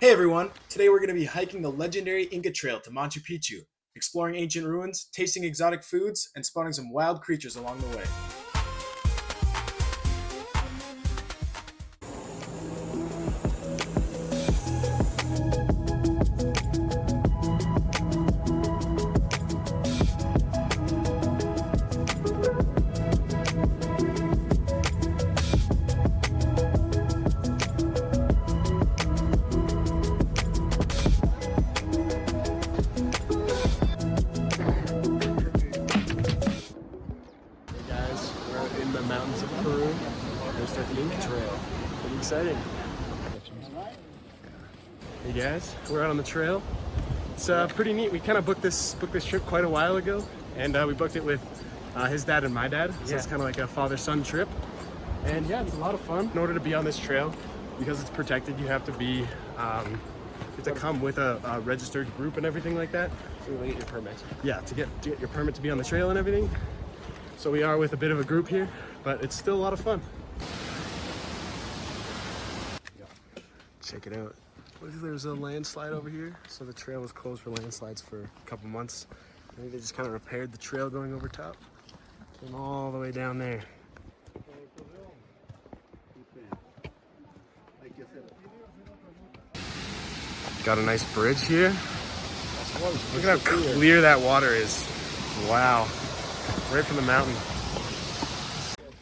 Hey everyone! Today we're going to be hiking the legendary Inca Trail to Machu Picchu, exploring ancient ruins, tasting exotic foods, and spotting some wild creatures along the way. Hey guys, we're in the mountains of Peru. We're gonna start the Inca Trail. Pretty exciting. Hey guys, we're out on the trail. It's pretty neat. We kind of booked this trip quite a while ago, and we booked it with his dad and my dad. So it's kind of like a father-son trip. And yeah, it's a lot of fun. In order to be on this trail, because it's protected, you have to be, you have to come with a registered group and everything like that. So you get your permit. Yeah, to get your permit to be on the trail and everything. So we are with a bit of a group here, but it's still a lot of fun. Check it out. There's a landslide over here. So the trail was closed for landslides for a couple months. Maybe they just kind of repaired the trail going over top. Came all the way down there. Got a nice bridge here. Look at how clear that water is. Wow. Right from the mountain.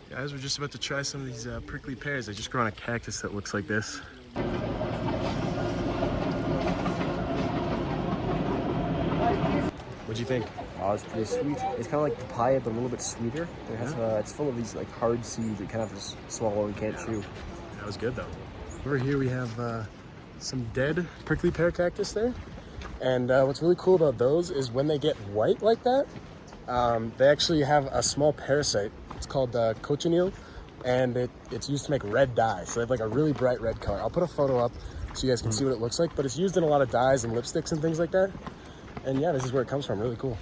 Guys, we're just about to try some of these prickly pears. They just grow on a cactus that looks like this. What'd you think? Oh, it's pretty sweet. It's kind of like papaya, but a little bit sweeter. It has, it's full of these like hard seeds that you kind of just swallow and can't chew. That was good though. Over here we have some dead prickly pear cactus there. And what's really cool about those is when they get white like that, they actually have a small parasite. It's called cochineal, and it's used to make red dye. So they have like a really bright red color. I'll put a photo up so you guys can see what it looks like, but it's used in a lot of dyes and lipsticks and things like that. And yeah, this is where it comes from, really cool.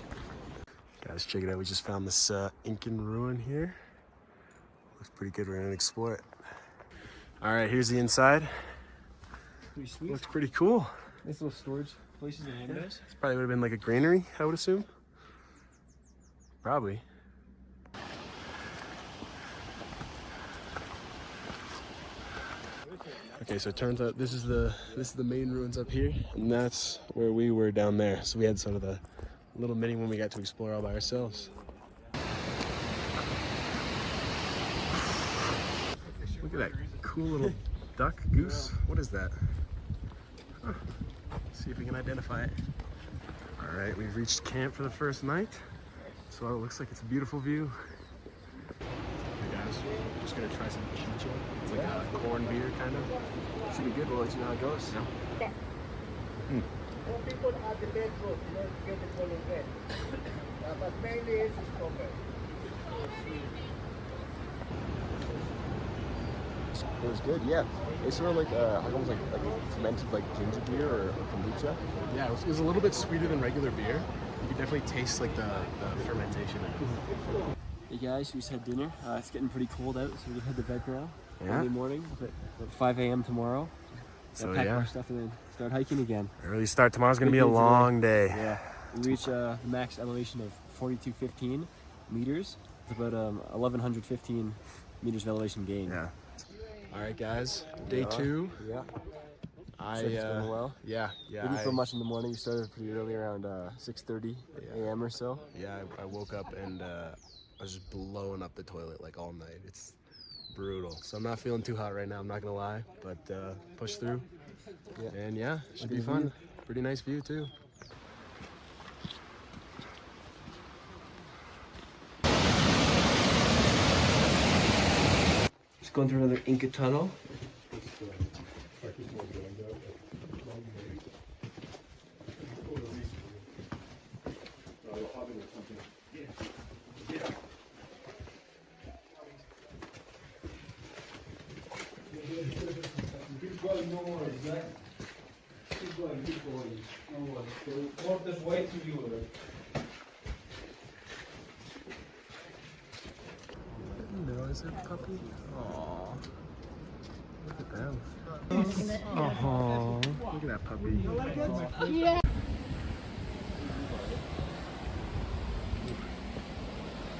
Guys, check it out. We just found this Incan ruin here. Looks pretty good. We're gonna explore it. All right, here's the inside. Pretty sweet. Looks pretty cool. Nice little storage places and windows. This probably would have been like a granary, I would assume. Probably. Okay, so it turns out this is the main ruins up here, and that's where we were down there. So we had sort of the little mini one we got to explore all by ourselves. Look at that cool little duck, goose. What is that? Huh. See if we can identify it. All right, we've reached camp for the first night. So it looks like it's a beautiful view. Hey guys, we're just gonna try some chicha. It's like a corn beer kind of. Should be good. We'll let you know how it goes. Yeah. People at the bed road, you know, get the color red. But mainly it's covered. It was good, yeah. It's sort of like almost like fermented like ginger beer or kombucha. Yeah, it was a little bit sweeter than regular beer. You could definitely taste like the fermentation in it. Hey guys, we just had dinner. It's getting pretty cold out, so we head to bed now. Yeah. Early morning, at 5 a.m. tomorrow. So pack yeah, our stuff and then start hiking again. early start. Tomorrow's gonna Big be a day today. long day. Yeah. We reach the max elevation of 4,215 meters. It's about 1,115 meters of elevation gain. Yeah. All right, guys. Day 2. Yeah. I It's going well. yeah. We didn't feel much in the morning. We started pretty early, around 6:30 a.m. or so. Yeah, I woke up and I was just blowing up the toilet like all night. It's brutal. So I'm not feeling too hot right now, I'm not gonna lie, but push through. Yeah. And yeah, should be Good fun. view. Pretty nice view too. Just going through another Inca tunnel. Keep going, no worries, right? Keep going, no worries. So, walk this way to you, right? No, is it puppy? Aww. Look at them. Oh, look at that puppy. Yeah.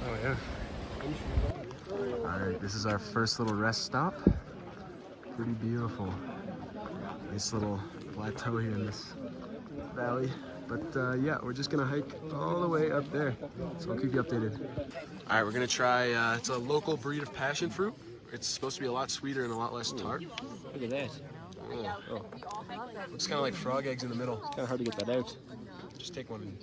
Oh yeah. Alright, this is our first little rest stop. Pretty beautiful. Nice little plateau here in this valley. But yeah, we're just gonna hike all the way up there. So I'll keep you updated. Alright, we're gonna try, it's a local breed of passion fruit. It's supposed to be a lot sweeter and a lot less tart. Look at that. Yeah. Oh. Looks kind of like frog eggs in the middle. Kind of hard to get that out. Just take one.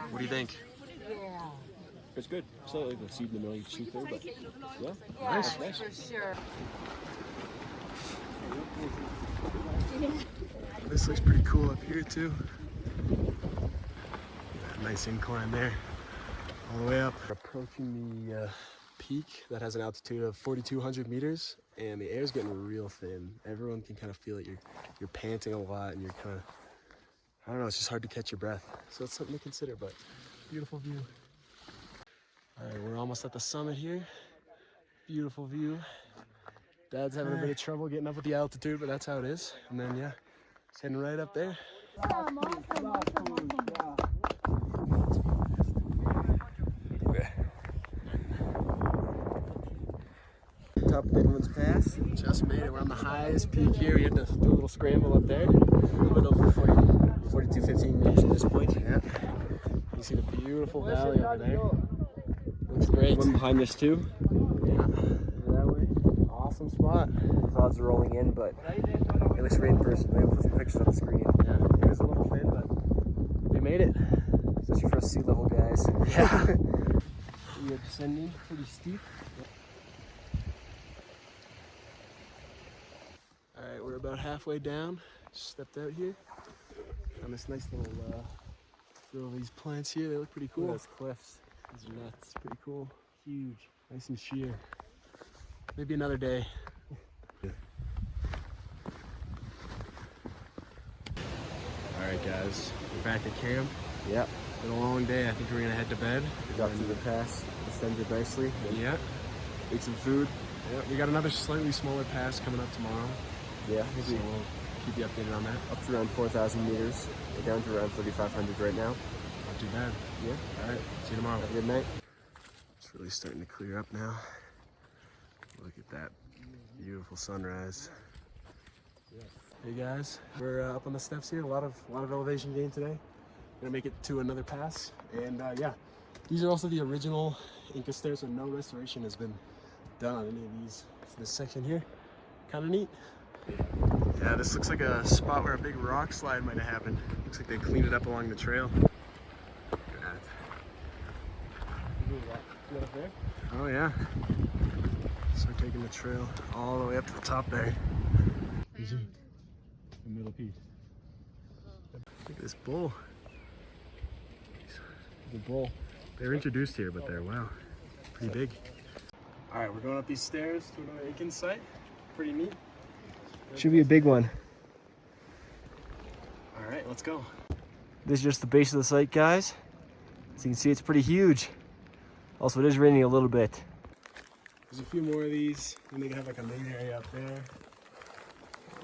What do you think? It's good. It's not like the seed in the middle you shoot there, but yeah. Nice. Nice. For sure. This looks pretty cool up here too. Nice incline there, all the way up. We're approaching the peak that has an altitude of 4,200 meters, and the air's getting real thin. Everyone can kind of feel it. You're panting a lot, and you're kind of, I don't know, it's just hard to catch your breath. So it's something to consider, but beautiful view. All right, we're almost at the summit here. Beautiful view. Dad's having a bit of trouble getting up with the altitude, but that's how it is. And then, yeah, it's heading right up there. Top of Midlands Pass. Just made it. We're on the highest peak here. We had to do a little scramble up there. A little bit over 4,215 meters at this point. Yeah. You see the beautiful valley over there. Looks great. One behind this too. Yeah. That way. Awesome spot. Clouds are rolling in, but it looks great in person. Maybe we'll put some pictures on the screen. Yeah. It was a little thin, but we made it. Especially for us sea level guys. Yeah. We are descending pretty steep. Alright, we're about halfway down. Just stepped out here. On this nice little these plants here. They look pretty cool. Cool. Those cliffs. These are nuts. Pretty cool. Huge. Nice and sheer. Maybe another day. Alright guys, we're back at camp. Yep. Been a long day. I think we're gonna head to bed. We got through the pass. Descended nicely. Yeah. Ate some food. Yeah. We got another slightly smaller pass coming up tomorrow. Yeah. So we'll keep you updated on that. Up to around 4,000 meters. We're down to around 3,500 right now. Not too bad. Yeah. Alright, see you tomorrow. Have a good night. It's really starting to clear up now. Look at that beautiful sunrise. Hey guys, we're up on the steps here. A lot of elevation gain today. Gonna make it to another pass, and yeah, these are also the original Inca stairs, so no restoration has been done on any of these. So this section here, kind of neat. Yeah, this looks like a spot where a big rock slide might have happened. Looks like they cleaned it up along the trail. Look at that. Oh yeah. Start taking the trail all the way up to the top there. The middle piece. Look at this bull. The bull. They're introduced here, but they're, wow, pretty big. All right, we're going up these stairs to another Incan site. Pretty neat. Should be a big one. All right, let's go. This is just the base of the site, guys. As you can see, it's pretty huge. Also, it is raining a little bit. There's a few more of these, and they have like a main area up there.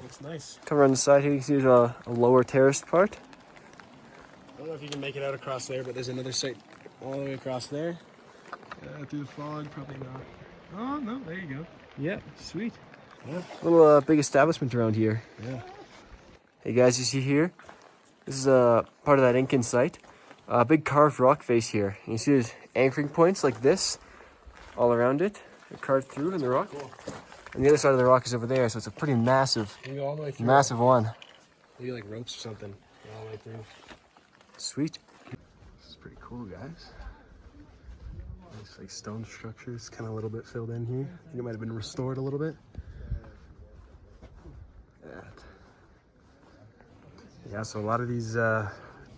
Looks nice. Come around the side here, you can see there's a lower terraced part. I don't know if you can make it out across there, but there's another site all the way across there. Through the fog, probably not. Oh, no, there you go. Yeah, sweet. Yeah. Little big establishment around here. Yeah. Hey guys, you see here? This is a part of that Incan site. A big carved rock face here. You see there's anchoring points like this all around it. They're carved through in the rock. Cool. And the other side of the rock is over there, so it's a pretty massive, You can go all the way through. massive one. Maybe like ropes or something. All the way through. Sweet. This is pretty cool, guys. Nice like stone structures, kind of a little bit filled in here. I think it might have been restored a little bit. Yeah, so a lot of these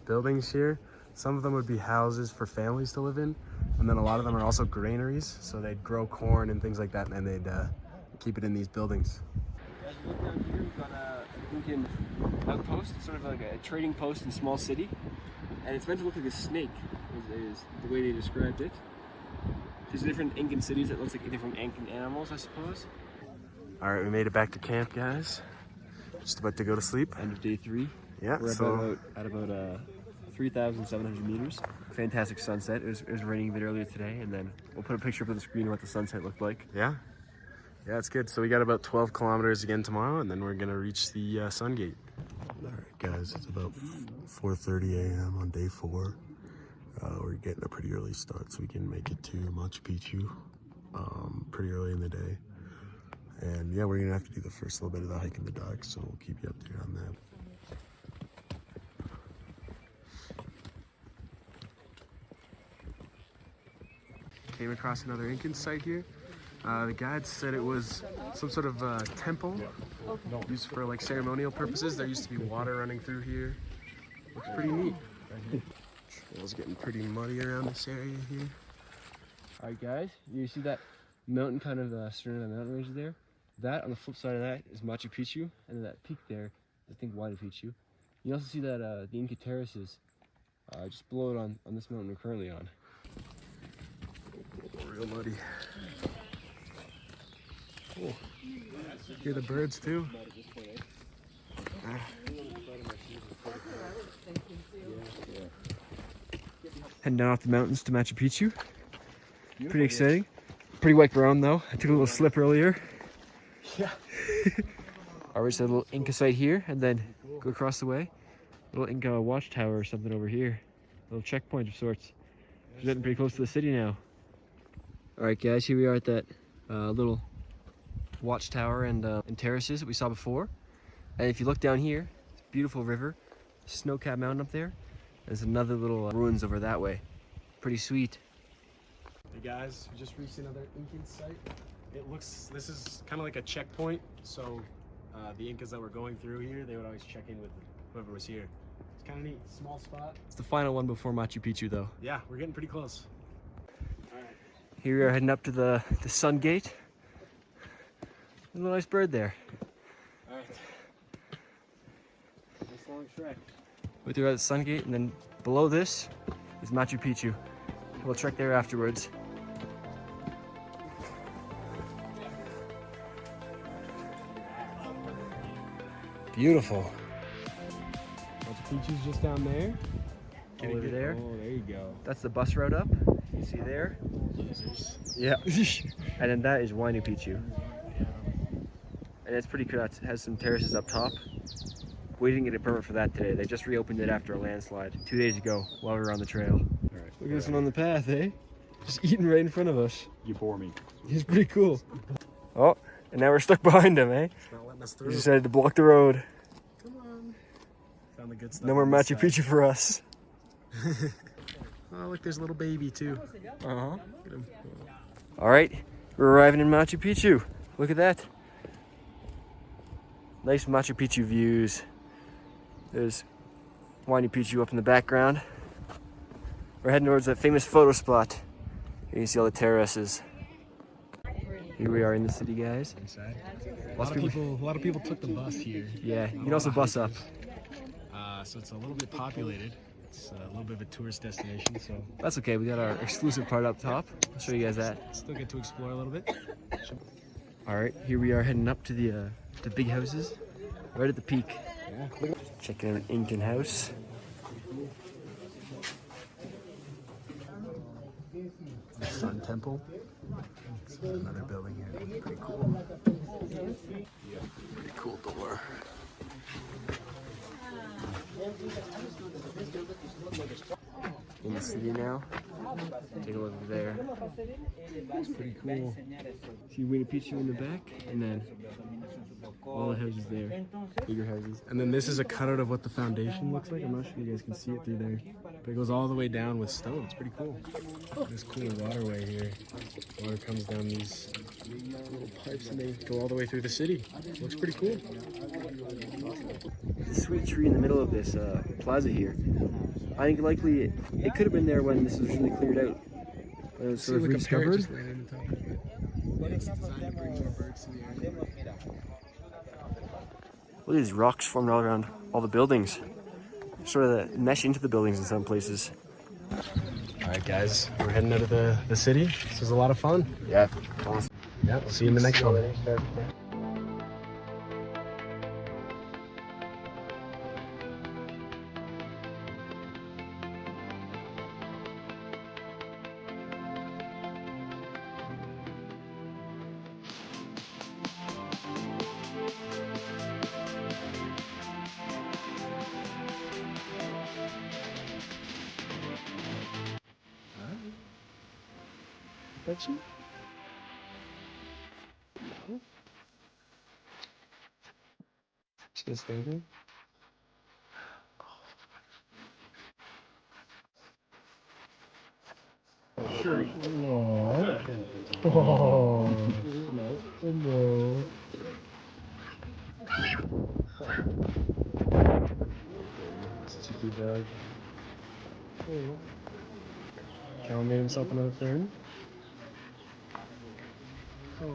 buildings here, some of them would be houses for families to live in, and then a lot of them are also granaries, so they'd grow corn and things like that, and they'd keep it in these buildings. As we look down here, we've got an Incan outpost, sort of like a trading post in a small city, and it's meant to look like a snake, is the way they described it. There's different Incan cities that looks like different Incan animals, I suppose. All right, we made it back to camp, guys. Just about to go to sleep. End of day 3. Yeah, We're at about 3,700 meters. Fantastic sunset. It was raining a bit earlier today, and then we'll put a picture up on the screen of what the sunset looked like. Yeah, it's good. So we got about 12 kilometers again tomorrow, and then we're gonna reach the sun gate. All right, guys, it's about 4:30 a.m. on day 4. We're getting a pretty early start so we can make it to Machu Picchu pretty early in the day. And yeah, we're gonna have to do the first little bit of the hike in the dark, so we'll keep you updated on that. Came across another Incan site here. The guide said it was some sort of temple used for like ceremonial purposes. There used to be water running through here. Looks pretty neat. Trail's getting pretty muddy around this area here. Alright guys, you see that mountain kind of surrounding the mountain range there? That, on the flip side of that, is Machu Picchu, and then that peak there, I think Huayna Picchu. You also see that the Inca terraces just below it on this mountain we're currently on. Real muddy. Oh, hear the birds too. Heading down off the mountains to Machu Picchu. Pretty exciting. Pretty wet ground though. I took a little slip earlier. Yeah. Alright, so a little Inca site here, and then go across the way. A little Inca watchtower or something over here. A little checkpoint of sorts. We're getting pretty close to the city now. Alright guys, here we are at that little watchtower and terraces that we saw before. And if you look down here, it's a beautiful river, snow-capped mountain up there. There's another little ruins over that way. Pretty sweet. Hey guys, we just reached another Incan site. This is kind of like a checkpoint, so the Incas that were going through here, they would always check in with whoever was here. It's kind of neat, small spot. It's the final one before Machu Picchu though. Yeah, we're getting pretty close. Here we are heading up to the sun gate. A little nice bird there. All right. Nice long trek. We're through at the sun gate, and then below this is Machu Picchu. We'll trek there afterwards. Beautiful. Machu Picchu's just down there. All over there. Oh, there you go. That's the bus route up. You see there? Jesus. Yeah. And then that is Huayna Picchu. And it's pretty cool. It has some terraces up top. We didn't get a permit for that today. They just reopened it after a landslide 2 days ago while we were on the trail. All right. Look at this one on the path, eh? Just eating right in front of us. You bore me. He's pretty cool. Oh, and now we're stuck behind him, eh? It's not letting us He through. decided to block the road. Come on. Found the good stuff. No more on this Machu side. Picchu for us. Oh, look, there's a little baby too. Uh-huh. Look at him. All right, we're arriving in Machu Picchu. Look at that. Nice Machu Picchu views. There's Huayna Picchu up in the background. We're heading towards that famous photo spot. Here you can see all the terraces. Here we are in the city, guys. Inside. A lot of people took the bus here. Yeah, you can also bus up. So it's a little bit populated. It's a little bit of a tourist destination, so That's okay, we got our exclusive part up top. I'll show you guys that. still get to explore a little bit. All right, here we are heading up to the big houses, right at the peak. Yeah. Checking out an Incan house. The Sun Temple. It's another building here. Pretty cool. Pretty cool door. In the city now. Take a look over there. It's pretty cool. See Huayna Picchu in the back, and then all the houses there, bigger houses. And then this is a cutout of what the foundation looks like. I'm not sure you guys can see it through there. But it goes all the way down with stone. It's pretty cool. This cool waterway here. Water comes down these little pipes and they go all the way through the city. Looks pretty cool. There's a sweet tree in the middle of this plaza here. I think likely it could have been there when this was really cleared out. It was sort of rediscovered. Just right in the top of it. Yeah, it's designed to bring more birds to the area. Look at these rocks formed all around all the buildings. Sort of mesh into the buildings in some places. All right, guys, we're heading out of the city. This was a lot of fun. Yeah, awesome. Yeah, we'll see you in the next one. That's you. Just stay there. Sure. Aww. Oh. Hello. Cheeky dog. Cal made himself another friend. Oh.